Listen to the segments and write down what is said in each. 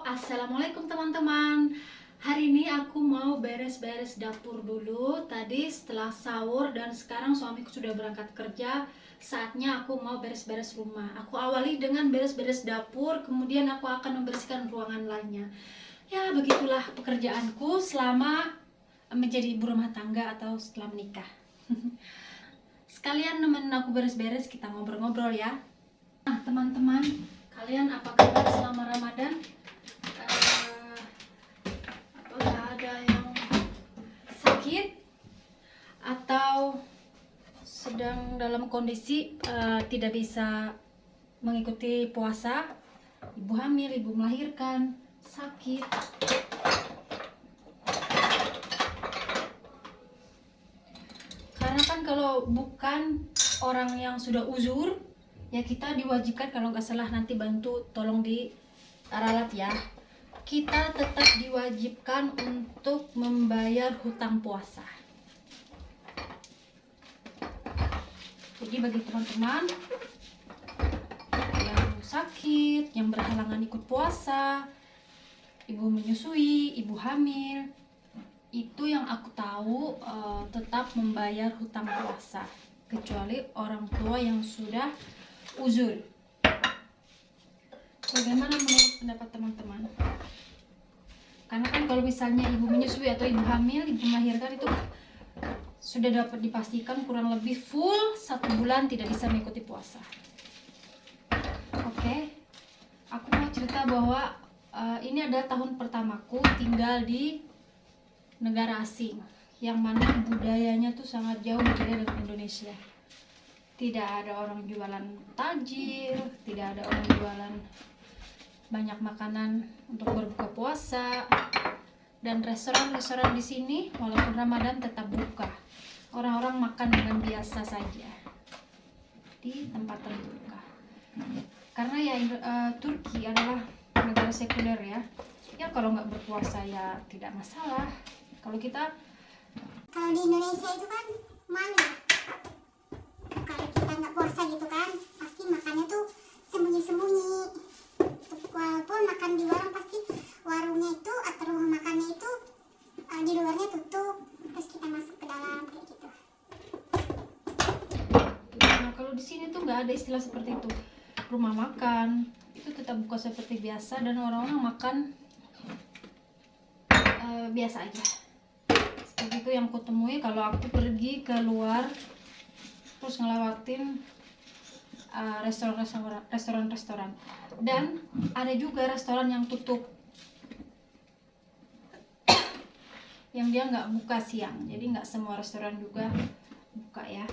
Assalamualaikum teman-teman. Hari ini aku mau beres-beres dapur dulu. Tadi setelah sahur dan sekarang suamiku sudah berangkat kerja. Saatnya aku mau beres-beres rumah. Aku awali dengan beres-beres dapur, kemudian aku akan membersihkan ruangan lainnya. Ya, begitulah pekerjaanku selama menjadi ibu rumah tangga atau setelah menikah. Sekalian nemenin aku beres-beres, kita ngobrol-ngobrol ya. Nah, teman-teman, kalian apa kabar selama Ramadan? Apakah ada yang sakit atau sedang dalam kondisi tidak bisa mengikuti puasa, ibu hamil, ibu melahirkan, sakit? Karena kan kalau bukan orang yang sudah uzur, ya kita diwajibkan, kalau nggak salah nanti bantu tolong diralat ya, kita tetap diwajibkan untuk membayar hutang puasa. Jadi bagi teman-teman yang sakit, yang berhalangan ikut puasa, ibu menyusui, ibu hamil, itu yang aku tahu tetap membayar hutang puasa, kecuali orang tua yang sudah uzur. Bagaimana menurut pendapat teman-teman? Karena kan kalau misalnya ibu menyusui atau ibu hamil, ibu melahirkan, itu sudah dapat dipastikan kurang lebih full 1 bulan tidak bisa mengikuti puasa. Oke, aku mau cerita bahwa ini adalah tahun pertamaku tinggal di negara asing, yang mana budayanya tuh sangat jauh berbeda dengan Indonesia. Tidak ada orang jualan tajil, tidak ada orang jualan banyak makanan untuk berbuka puasa, dan restoran-restoran di sini walaupun Ramadan tetap buka. Orang-orang makan dengan biasa saja di tempat terbuka. Karena ya Turki adalah negara sekuler ya. Ya kalau nggak berpuasa ya tidak masalah. Kalau di Indonesia itu kan malu kalau kita nggak puasa gitu kan, pasti makannya tuh sembunyi-sembunyi. Walaupun makan di warung, pasti warungnya itu atau rumah makannya itu di luarnya tutup, terus kita masuk ke dalam kayak gitu. Nah, kalau di sini tuh nggak ada istilah seperti itu. Rumah makan itu tetap buka seperti biasa dan orang-orang makan biasa aja. Seperti itu yang kutemui kalau aku pergi keluar terus ngelewatin restoran-restoran. Dan ada juga restoran yang tutup, yang dia nggak buka siang. Jadi nggak semua restoran juga buka ya.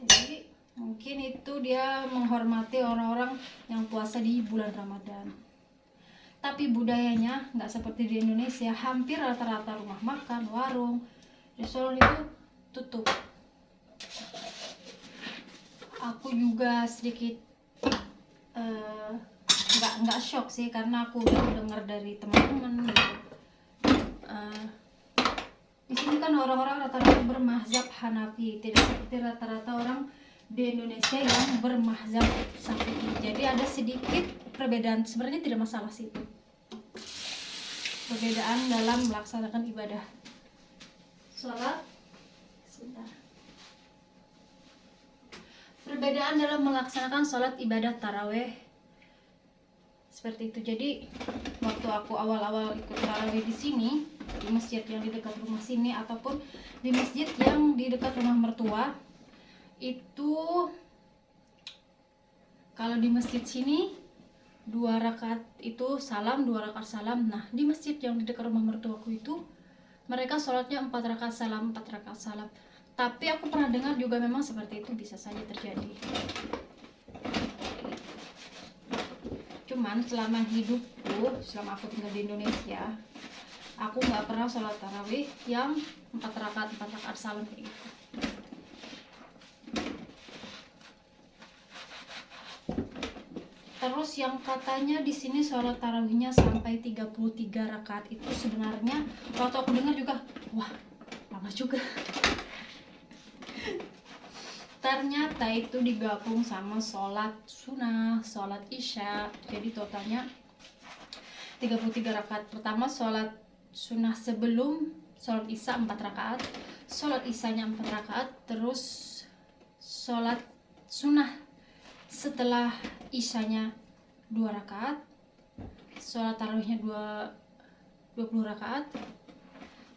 Jadi mungkin itu dia menghormati orang-orang yang puasa di bulan Ramadan. Tapi budayanya nggak seperti di Indonesia. Hampir rata-rata rumah makan, warung, restoran itu tutup. Aku juga sedikit nggak shock sih, karena aku udah dengar dari teman-teman gitu. Di sini kan orang-orang rata-rata bermazhab Hanafi, tidak seperti rata-rata orang di Indonesia yang bermazhab Syafi'i. Jadi ada sedikit perbedaan, sebenarnya tidak masalah sih itu. Perbedaan dalam melaksanakan ibadah sholat. Sebentar. Perbedaan dalam melaksanakan sholat ibadah taraweh seperti itu. Jadi waktu aku awal-awal ikut taraweh di sini, di masjid yang di dekat rumah sini ataupun di masjid yang di dekat rumah mertua, itu kalau di masjid sini 2 rakaat itu salam, 2 rakaat salam. Nah, di masjid yang di dekat rumah mertuaku itu mereka sholatnya 4 rakaat salam, 4 rakaat salam. Tapi aku pernah dengar juga memang seperti itu bisa saja terjadi. Cuman selama hidupku, selama aku tinggal di Indonesia, aku nggak pernah sholat tarawih yang 4 rakaat salam kayak gitu. Terus yang katanya di sini sholat tarawihnya sampai 33 rakaat itu sebenarnya waktu aku dengar juga, wah lama juga. Ternyata itu digabung sama sholat sunnah, sholat isya. Jadi totalnya 33 rakaat. Pertama sholat sunnah sebelum sholat isya 4 rakaat, sholat isyanya 4 rakaat, terus sholat sunnah setelah isyanya 2 rakaat, sholat tarawihnya 20 rakaat,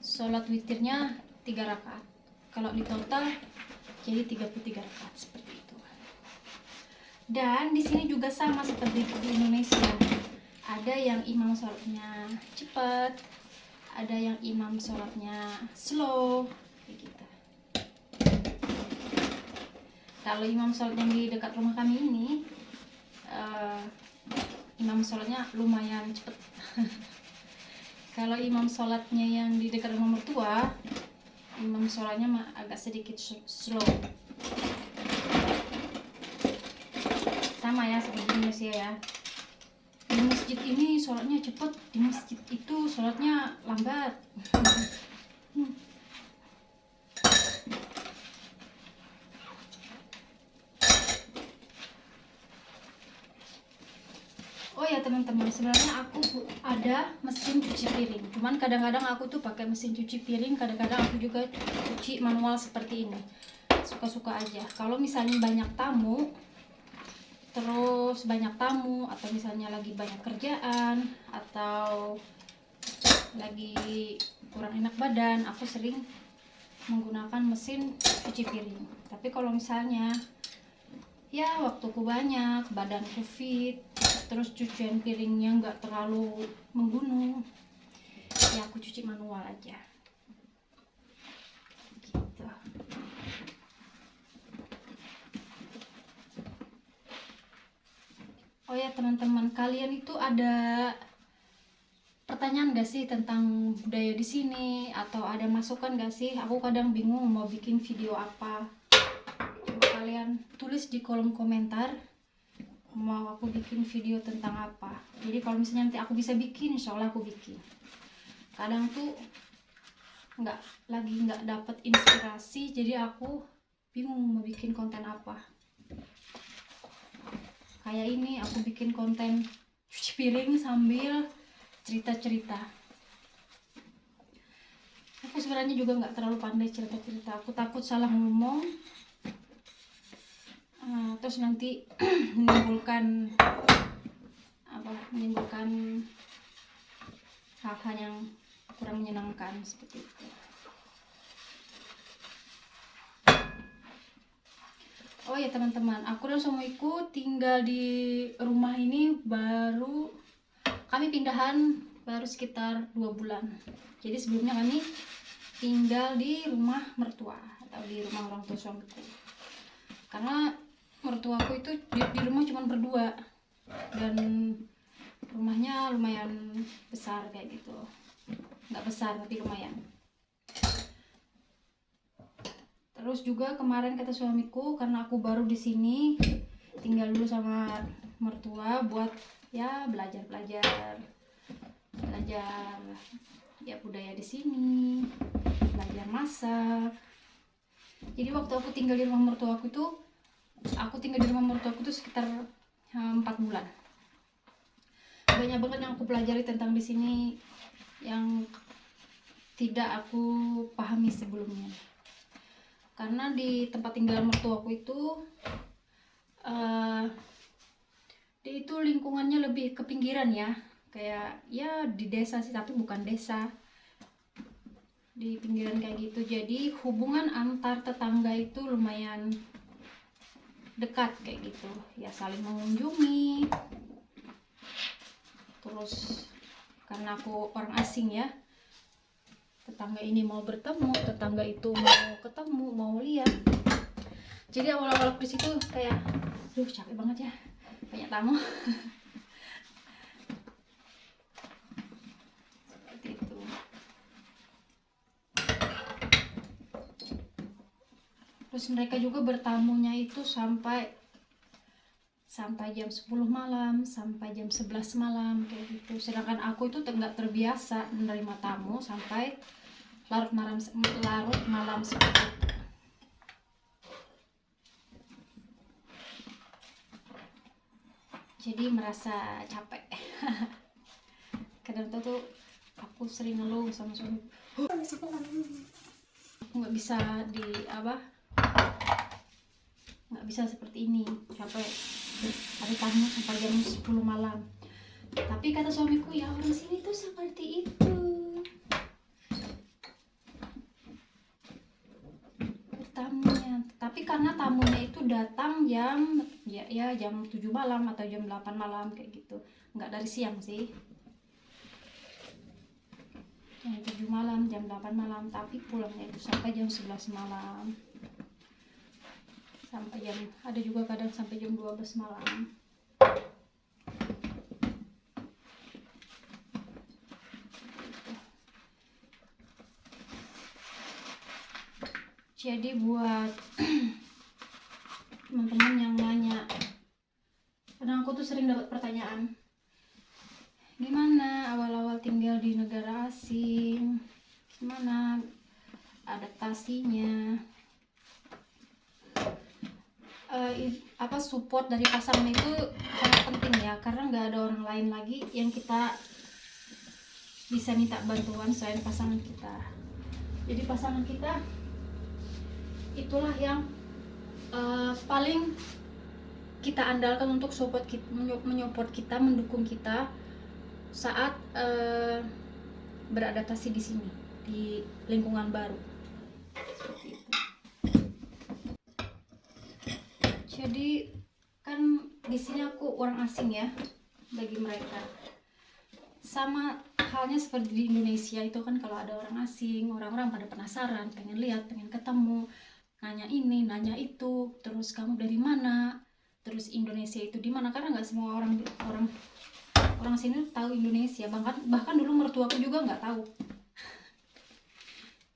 sholat witirnya 3 rakaat. Kalau di total jadi 33 rakaat seperti itu. Dan di sini juga sama seperti di Indonesia. Ada yang imam sholatnya cepat, ada yang imam sholatnya slow, kayak gitu. Kalau imam sholat yang di dekat rumah kami ini, imam sholatnya lumayan cepet. Kalau imam sholatnya yang di dekat rumah mertua, imam sholatnya agak sedikit slow. Sama ya seperti di Indonesia ya. Di masjid ini sholatnya cepet, di masjid itu sholatnya lambat. Oh ya teman-teman, sebenarnya aku ada mesin cuci piring. Cuman kadang-kadang aku tuh pakai mesin cuci piring, kadang-kadang aku juga cuci manual seperti ini. Suka-suka aja. Kalau misalnya banyak tamu, atau misalnya lagi banyak kerjaan, atau lagi kurang enak badan, aku sering menggunakan mesin cuci piring. Tapi kalau misalnya ya waktuku banyak, badanku fit, terus cucian piringnya nggak terlalu menggunung, ya aku cuci manual aja gitu. Oh ya teman-teman, kalian itu ada pertanyaan gak sih tentang budaya di sini, atau ada masukan gak sih? Aku kadang bingung mau bikin video apa. Coba kalian tulis di kolom komentar mau aku bikin video tentang apa. Jadi kalau misalnya nanti aku bisa bikin, insya Allah aku bikin. Kadang tuh nggak dapet inspirasi, jadi aku bingung mau bikin konten apa. Kayak ini aku bikin konten cuci piring sambil cerita-cerita. Aku sebenarnya juga nggak terlalu pandai cerita-cerita. Aku takut salah ngomong, terus nanti menimbulkan hal-hal yang kurang menyenangkan seperti itu. Oh ya teman-teman, aku dan suamiku tinggal di rumah ini kami pindahan baru sekitar 2 bulan. Jadi sebelumnya kami tinggal di rumah mertua atau di rumah orang tua suamiku. Karena mertuaku itu di rumah cuma berdua, dan rumahnya lumayan besar kayak gitu. Nggak besar tapi lumayan. Terus juga kemarin kata suamiku, karena aku baru di sini, tinggal dulu sama mertua buat ya belajar ya budaya di sini, belajar masak. Jadi waktu aku tinggal di rumah mertuaku tuh sekitar 4 bulan. Banyak banget yang aku pelajari tentang di sini yang tidak aku pahami sebelumnya. Karena di tempat tinggal mertuaku itu dia itu lingkungannya lebih ke pinggiran ya, kayak ya di desa sih tapi bukan desa, di pinggiran kayak gitu. Jadi hubungan antar tetangga itu lumayan dekat kayak gitu ya, saling mengunjungi. Terus karena aku orang asing ya, tetangga ini mau bertemu, tetangga itu mau ketemu, mau lihat. Jadi awal-awal aku di situ kayak, capek banget ya, banyak tamu. Seperti itu. Terus mereka juga bertamunya itu sampai jam 10 malam, sampai jam 11 malam kayak gitu. Sedangkan aku itu nggak terbiasa menerima tamu sampai larut malam seperti itu. Jadi merasa capek. tuh aku sering ngeluh sama suami, Sampai bangun. aku nggak bisa nggak bisa seperti ini sampai hari tamu sampai jam 10 malam. Tapi kata suamiku, ya orang sini tuh seperti itu tamunya. Tapi karena tamunya itu datang jam jam 7 malam atau jam 8 malam kayak gitu, nggak dari siang sih, jam 7 malam, jam 8 malam, tapi pulangnya itu sampai jam 11 malam, sampai jam, ada juga kadang sampai jam 12 malam. Jadi buat teman-teman yang nanya, kadang aku tuh sering dapat pertanyaan, gimana awal-awal tinggal di negara asing, gimana adaptasinya, support dari pasangan itu sangat penting ya, karena nggak ada orang lain lagi yang kita bisa minta bantuan selain pasangan kita. Jadi pasangan kita itulah yang paling kita andalkan untuk menyupport kita, mendukung kita saat beradaptasi di sini, di lingkungan baru. Seperti itu. Jadi kan di sini aku orang asing ya bagi mereka. Sama halnya seperti di Indonesia itu kan, kalau ada orang asing, orang-orang pada penasaran, pengen lihat, pengen ketemu, nanya ini, nanya itu, terus kamu dari mana, terus Indonesia itu di mana, karena nggak semua orang sini tahu Indonesia. Bahkan dulu mertuaku juga nggak tahu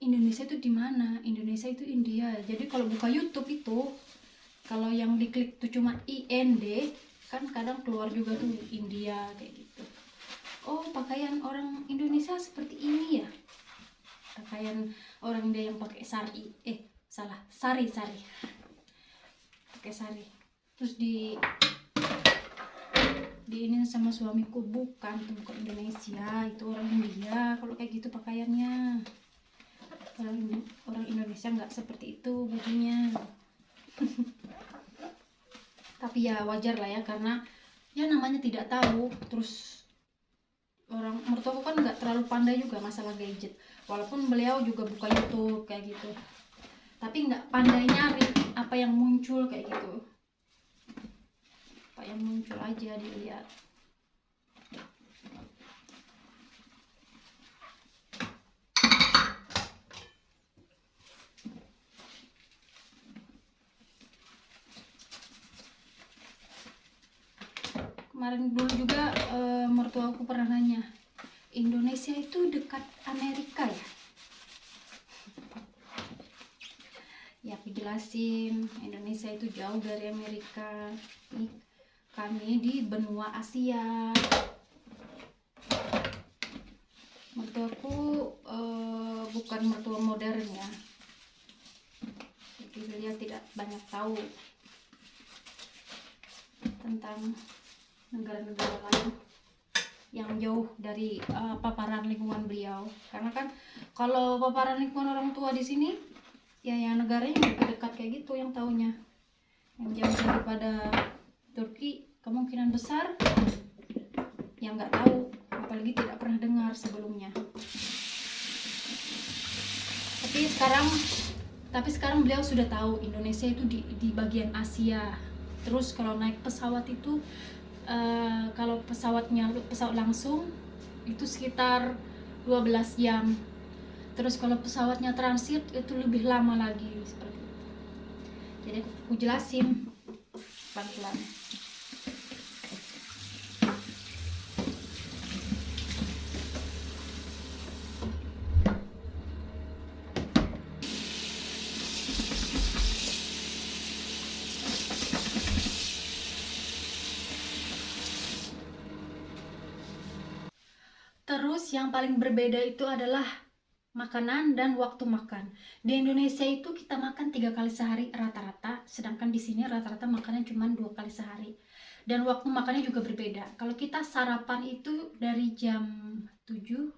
Indonesia itu di mana. Indonesia itu India. Jadi kalau buka YouTube itu, kalau yang diklik tuh cuma IND, kan kadang keluar juga tuh India kayak gitu. Oh, pakaian orang Indonesia seperti ini ya, pakaian orang India yang pakai sari, sari pakai sari. Terus di ini sama suamiku, bukan Indonesia, itu orang India kalau kayak gitu pakaiannya. Orang Indonesia nggak seperti itu bajunya. Tapi ya wajar lah ya, karena ya namanya tidak tahu. Terus orang mertuaku kan nggak terlalu pandai juga masalah gadget, walaupun beliau juga buka YouTube kayak gitu, tapi nggak pandai nyari apa yang muncul kayak gitu, apa yang muncul aja dilihat. Kemarin dulu juga mertuaku pernah nanya, Indonesia itu dekat Amerika ya? Ya aku jelasin, Indonesia itu jauh dari Amerika. Nih, kami di benua Asia. Mertuaku bukan mertua modern ya, jadi beliau tidak banyak tahu tentang negara-negara lain yang jauh dari paparan lingkungan beliau. Karena kan kalau paparan lingkungan orang tua di sini ya yang negaranya dekat-dekat kayak gitu yang taunya. Yang jauh daripada Turki kemungkinan besar yang nggak tahu, apalagi tidak pernah dengar sebelumnya. Tapi sekarang beliau sudah tahu Indonesia itu di bagian Asia. Terus kalau naik pesawat itu kalau pesawat langsung itu sekitar 12 jam. Terus kalau pesawatnya transit itu lebih lama lagi, seperti itu. Jadi aku jelasin pelan-pelan. Terus yang paling berbeda itu adalah makanan dan waktu makan. Di Indonesia itu kita makan 3 kali sehari rata-rata, sedangkan di sini rata-rata makannya cuma 2 kali sehari. Dan waktu makannya juga berbeda. Kalau kita sarapan itu dari jam 7,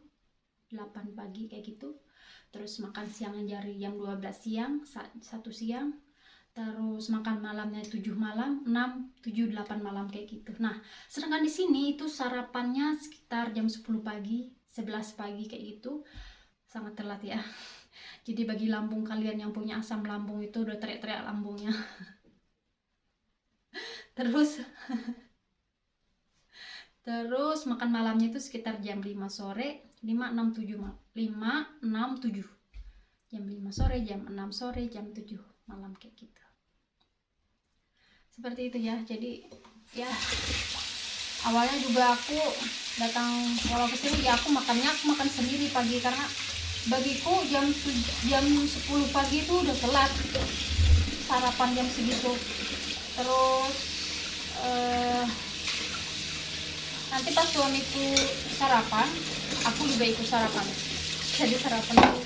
8 pagi kayak gitu. Terus makan siangnya dari jam 12 siang, 1 siang. Terus makan malamnya 7 malam, 6, 7, 8 malam kayak gitu. Nah, sedangkan di sini itu sarapannya sekitar jam 10 pagi, 11 pagi kayak gitu. Sangat telat ya. Jadi bagi lambung kalian yang punya asam lambung itu udah teriak-teriak lambungnya. Terus makan malamnya itu sekitar jam 5 sore, 5, 6, 7 5, 6, 7. Jam 5 sore, jam 6 sore, jam 7 malam kayak gitu. Seperti itu ya. Jadi ya awalnya juga aku datang kalau ke sini ya aku makan sendiri pagi, karena bagiku jam 10 pagi itu udah telat sarapan jam segitu. Terus nanti pas suamiku sarapan, aku juga ikut sarapan. Jadi sarapan itu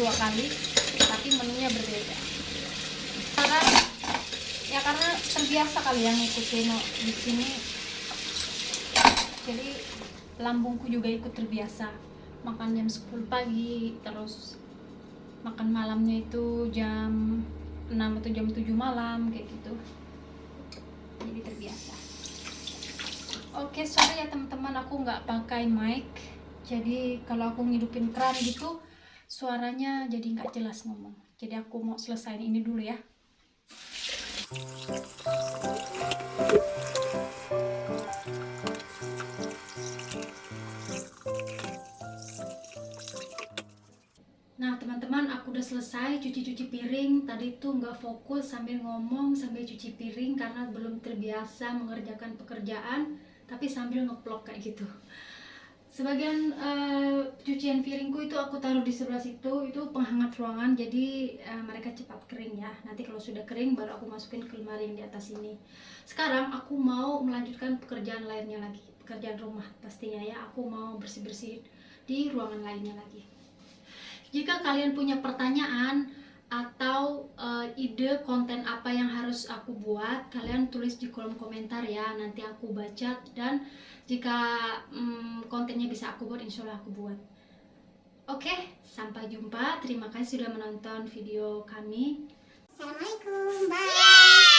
2 kali, tapi menunya berbeda. Karena terbiasa kali yang ngikutin di sini. Jadi lambungku juga ikut terbiasa makan jam 10 pagi, terus makan malamnya itu jam 6 atau jam 7 malam kayak gitu. Jadi terbiasa. Oke, sorry ya teman-teman, aku nggak pakai mic. Jadi kalau aku ngidupin keran gitu suaranya jadi nggak jelas ngomong. Jadi aku mau selesain ini dulu ya. Nah teman-teman, aku udah selesai cuci piring. Tadi tuh nggak fokus sambil ngomong sambil cuci piring karena belum terbiasa mengerjakan pekerjaan tapi sambil ngeplok kayak gitu. Sebagian cucian piringku itu aku taruh di sebelah situ, itu penghangat ruangan, jadi mereka cepat kering ya. Nanti kalau sudah kering baru aku masukin ke lemari yang di atas ini. Sekarang aku mau melanjutkan pekerjaan lainnya lagi, pekerjaan rumah pastinya ya. Aku mau bersih-bersih di ruangan lainnya lagi. Jika kalian punya pertanyaan atau ide konten apa yang harus aku buat, kalian tulis di kolom komentar ya, nanti aku baca, dan jika kontennya bisa aku buat, insya Allah aku buat. Oke, sampai jumpa. Terima kasih sudah menonton video kami. Assalamualaikum, bye.